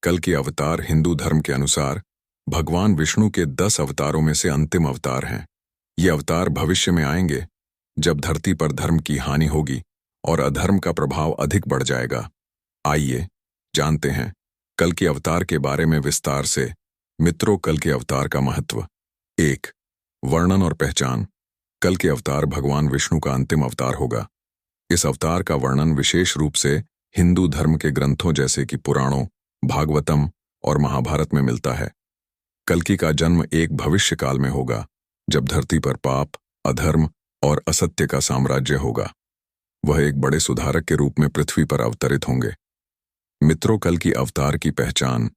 कल के अवतार हिंदू धर्म के अनुसार भगवान विष्णु के 10 अवतारों में से अंतिम अवतार हैं। ये अवतार भविष्य में आएंगे जब धरती पर धर्म की हानि होगी और अधर्म का प्रभाव अधिक बढ़ जाएगा। आइए जानते हैं कल के अवतार के बारे में विस्तार से। मित्रों, कल के अवतार का महत्व। 1. वर्णन और पहचान। कल के अवतार भगवान विष्णु का अंतिम अवतार होगा। इस अवतार का वर्णन विशेष रूप से हिंदू धर्म के ग्रंथों जैसे कि पुराणों, भागवतम और महाभारत में मिलता है। कल्कि का जन्म एक भविष्य काल में होगा जब धरती पर पाप, अधर्म और असत्य का साम्राज्य होगा। वह एक बड़े सुधारक के रूप में पृथ्वी पर अवतरित होंगे। मित्रों, कल की अवतार की पहचान।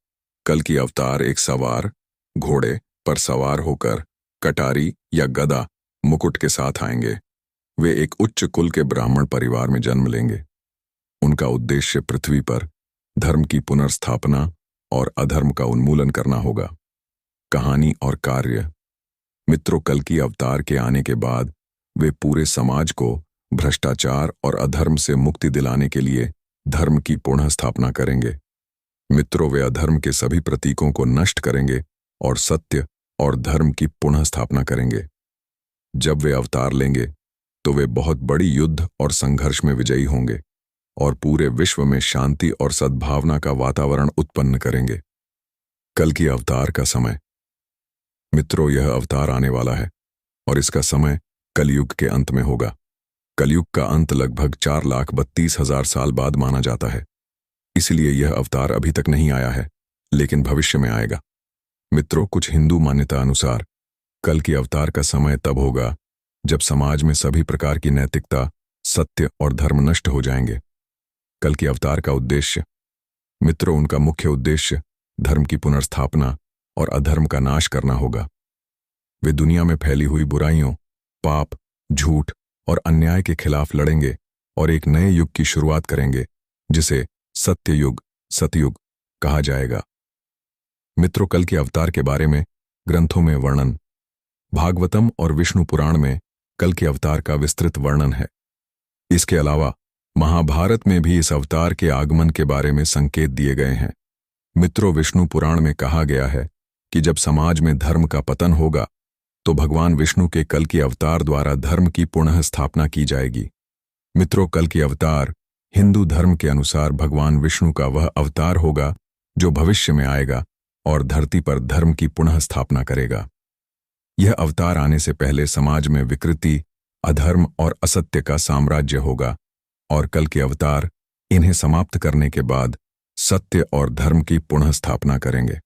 कल की अवतार एक सवार घोड़े पर सवार होकर कटारी या गदा मुकुट के साथ आएंगे। वे एक उच्च कुल के ब्राह्मण परिवार में जन्म लेंगे। उनका उद्देश्य पृथ्वी पर धर्म की पुनर्स्थापना और अधर्म का उन्मूलन करना होगा। कहानी और कार्य। मित्रों, कल की अवतार के आने के बाद वे पूरे समाज को भ्रष्टाचार और अधर्म से मुक्ति दिलाने के लिए धर्म की पुनः स्थापना करेंगे। मित्रों, वे अधर्म के सभी प्रतीकों को नष्ट करेंगे और सत्य और धर्म की पुनः स्थापना करेंगे। जब वे अवतार लेंगे तो वे बहुत बड़ी युद्ध और संघर्ष में विजयी होंगे और पूरे विश्व में शांति और सद्भावना का वातावरण उत्पन्न करेंगे। कल की अवतार का समय। मित्रों, यह अवतार आने वाला है और इसका समय कलयुग के अंत में होगा। कलयुग का अंत लगभग 4,32,000 साल बाद माना जाता है। इसलिए यह अवतार अभी तक नहीं आया है, लेकिन भविष्य में आएगा। मित्रों, कुछ हिंदू मान्यता अनुसार कल की अवतार का समय तब होगा जब समाज में सभी प्रकार की नैतिकता, सत्य और धर्म नष्ट हो जाएंगे। कल की अवतार का उद्देश्य। मित्रों, उनका मुख्य उद्देश्य धर्म की पुनर्स्थापना और अधर्म का नाश करना होगा। वे दुनिया में फैली हुई बुराइयों, पाप, झूठ और अन्याय के खिलाफ लड़ेंगे और एक नए युग की शुरुआत करेंगे जिसे सत्ययुग, सतयुग कहा जाएगा। मित्रों, कल के अवतार के बारे में ग्रंथों में वर्णन। भागवतम और विष्णु पुराण में कल के अवतार का विस्तृत वर्णन है। इसके अलावा महाभारत में भी इस अवतार के आगमन के बारे में संकेत दिए गए हैं। मित्रों, विष्णु पुराण में कहा गया है कि जब समाज में धर्म का पतन होगा तो भगवान विष्णु के कल के अवतार द्वारा धर्म की पुनः स्थापना की जाएगी। मित्रों, कल के अवतार हिंदू धर्म के अनुसार भगवान विष्णु का वह अवतार होगा जो भविष्य में आएगा और धरती पर धर्म की पुनः स्थापना करेगा। यह अवतार आने से पहले समाज में विकृति, अधर्म और असत्य का साम्राज्य होगा और कल के अवतार इन्हें समाप्त करने के बाद सत्य और धर्म की पुनः स्थापना करेंगे।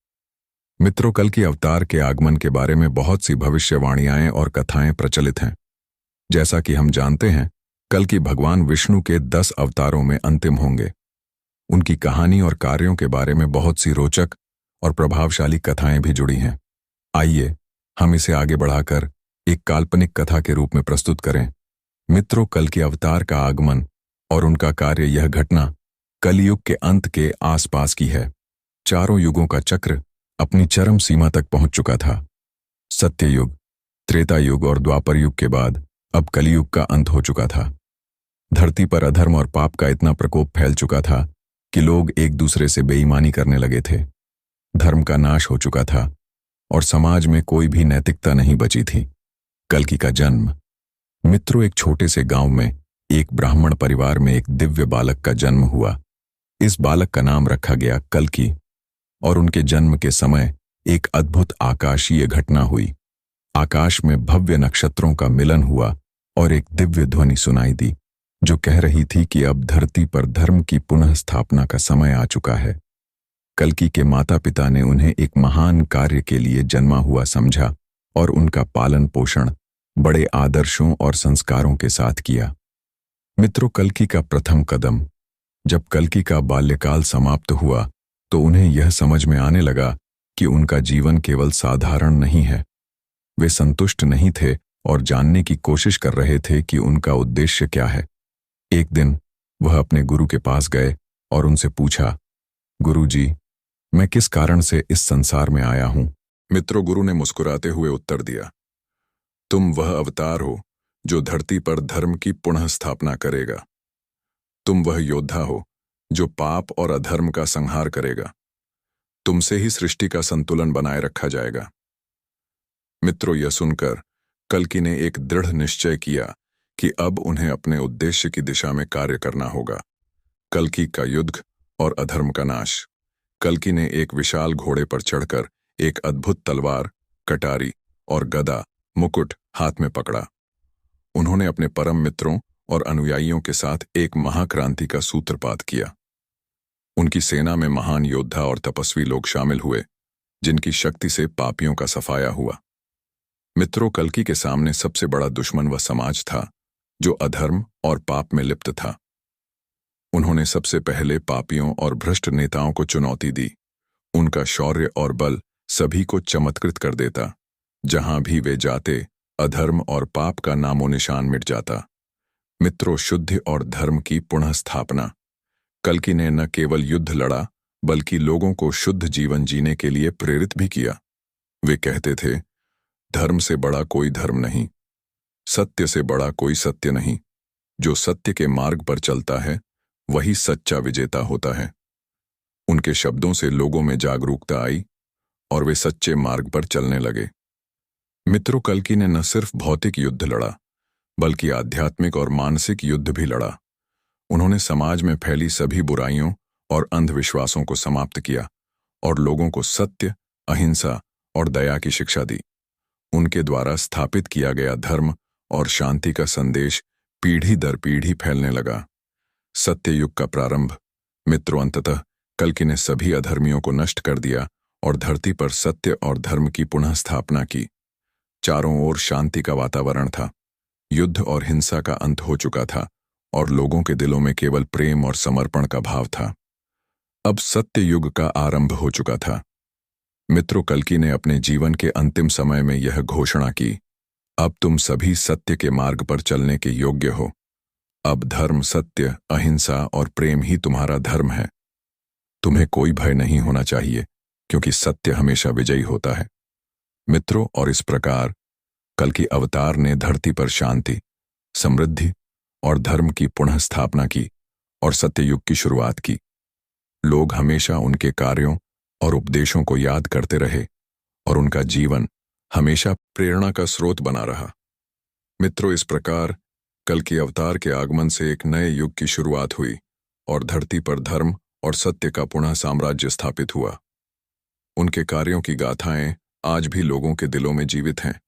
मित्रों, कल की अवतार के आगमन के बारे में बहुत सी भविष्यवाणियां और कथाएं प्रचलित हैं। जैसा कि हम जानते हैं, कल की भगवान विष्णु के 10 अवतारों में अंतिम होंगे। उनकी कहानी और कार्यों के बारे में बहुत सी रोचक और प्रभावशाली कथाएं भी जुड़ी हैं। आइए हम इसे आगे बढ़ाकर एक काल्पनिक कथा के रूप में प्रस्तुत करें। मित्रों, कल के अवतार का आगमन और उनका कार्य। यह घटना कलयुग के अंत के आसपास की है। चारों युगों का चक्र अपनी चरम सीमा तक पहुंच चुका था। सत्ययुग, त्रेता युग और द्वापर युग के बाद अब कलयुग का अंत हो चुका था। धरती पर अधर्म और पाप का इतना प्रकोप फैल चुका था कि लोग एक दूसरे से बेईमानी करने लगे थे। धर्म का नाश हो चुका था और समाज में कोई भी नैतिकता नहीं बची थी। कल्कि का जन्म। मित्रों, एक छोटे से गांव में एक ब्राह्मण परिवार में एक दिव्य बालक का जन्म हुआ। इस बालक का नाम रखा गया कल्कि और उनके जन्म के समय एक अद्भुत आकाशीय घटना हुई। आकाश में भव्य नक्षत्रों का मिलन हुआ और एक दिव्य ध्वनि सुनाई दी जो कह रही थी कि अब धरती पर धर्म की पुनः स्थापना का समय आ चुका है। कल्कि के माता पिता ने उन्हें एक महान कार्य के लिए जन्मा हुआ समझा और उनका पालन पोषण बड़े आदर्शों और संस्कारों के साथ किया। मित्रों, कल्कि का प्रथम कदम। जब कल्कि का बाल्यकाल समाप्त हुआ तो उन्हें यह समझ में आने लगा कि उनका जीवन केवल साधारण नहीं है। वे संतुष्ट नहीं थे और जानने की कोशिश कर रहे थे कि उनका उद्देश्य क्या है। एक दिन वह अपने गुरु के पास गए और उनसे पूछा, गुरुजी, मैं किस कारण से इस संसार में आया हूं? मित्रों, गुरु ने मुस्कुराते हुए उत्तर दिया, तुम वह अवतार हो जो धरती पर धर्म की पुनः स्थापना करेगा। तुम वह योद्धा हो जो पाप और अधर्म का संहार करेगा। तुमसे ही सृष्टि का संतुलन बनाए रखा जाएगा। मित्रों, यह सुनकर कल्कि ने एक दृढ़ निश्चय किया कि अब उन्हें अपने उद्देश्य की दिशा में कार्य करना होगा। कल्कि का युद्ध और अधर्म का नाश। कल्कि ने एक विशाल घोड़े पर चढ़कर एक अद्भुत तलवार, कटारी और गदा मुकुट हाथ में पकड़ा। उन्होंने अपने परम मित्रों और अनुयायियों के साथ एक महाक्रांति का सूत्रपात किया। उनकी सेना में महान योद्धा और तपस्वी लोग शामिल हुए, जिनकी शक्ति से पापियों का सफाया हुआ। मित्रों, कल्कि के सामने सबसे बड़ा दुश्मन वह समाज था जो अधर्म और पाप में लिप्त था। उन्होंने सबसे पहले पापियों और भ्रष्ट नेताओं को चुनौती दी। उनका शौर्य और बल सभी को चमत्कृत कर देता। जहां भी वे जाते, अधर्म और पाप का नामो निशान मिट जाता। मित्रों, शुद्धि और धर्म की पुनः स्थापना। कल्कि ने न केवल युद्ध लड़ा, बल्कि लोगों को शुद्ध जीवन जीने के लिए प्रेरित भी किया। वे कहते थे, धर्म से बड़ा कोई धर्म नहीं, सत्य से बड़ा कोई सत्य नहीं। जो सत्य के मार्ग पर चलता है वही सच्चा विजेता होता है। उनके शब्दों से लोगों में जागरूकता आई और वे सच्चे मार्ग पर चलने लगे। मित्रों, कल्कि ने न सिर्फ भौतिक युद्ध लड़ा, बल्कि आध्यात्मिक और मानसिक युद्ध भी लड़ा। उन्होंने समाज में फैली सभी बुराइयों और अंधविश्वासों को समाप्त किया और लोगों को सत्य, अहिंसा और दया की शिक्षा दी। उनके द्वारा स्थापित किया गया धर्म और शांति का संदेश पीढ़ी दर पीढ़ी फैलने लगा। सत्य युग का प्रारंभ। मित्रों, अंततः कल्कि ने सभी अधर्मियों को नष्ट कर दिया और धरती पर सत्य और धर्म की पुनः स्थापना की। चारों ओर शांति का वातावरण था। युद्ध और हिंसा का अंत हो चुका था और लोगों के दिलों में केवल प्रेम और समर्पण का भाव था। अब सत्य युग का आरंभ हो चुका था। मित्रों, कल्कि ने अपने जीवन के अंतिम समय में यह घोषणा की, अब तुम सभी सत्य के मार्ग पर चलने के योग्य हो। अब धर्म, सत्य, अहिंसा और प्रेम ही तुम्हारा धर्म है। तुम्हें कोई भय नहीं होना चाहिए, क्योंकि सत्य हमेशा विजयी होता है। मित्रों, और इस प्रकार कल्कि अवतार ने धरती पर शांति, समृद्धि और धर्म की पुनः स्थापना की और सत्ययुग की शुरुआत की। लोग हमेशा उनके कार्यों और उपदेशों को याद करते रहे और उनका जीवन हमेशा प्रेरणा का स्रोत बना रहा। मित्रों, इस प्रकार कल्कि अवतार के आगमन से एक नए युग की शुरुआत हुई और धरती पर धर्म और सत्य का पुनः साम्राज्य स्थापित हुआ। उनके कार्यों की गाथाएं आज भी लोगों के दिलों में जीवित हैं।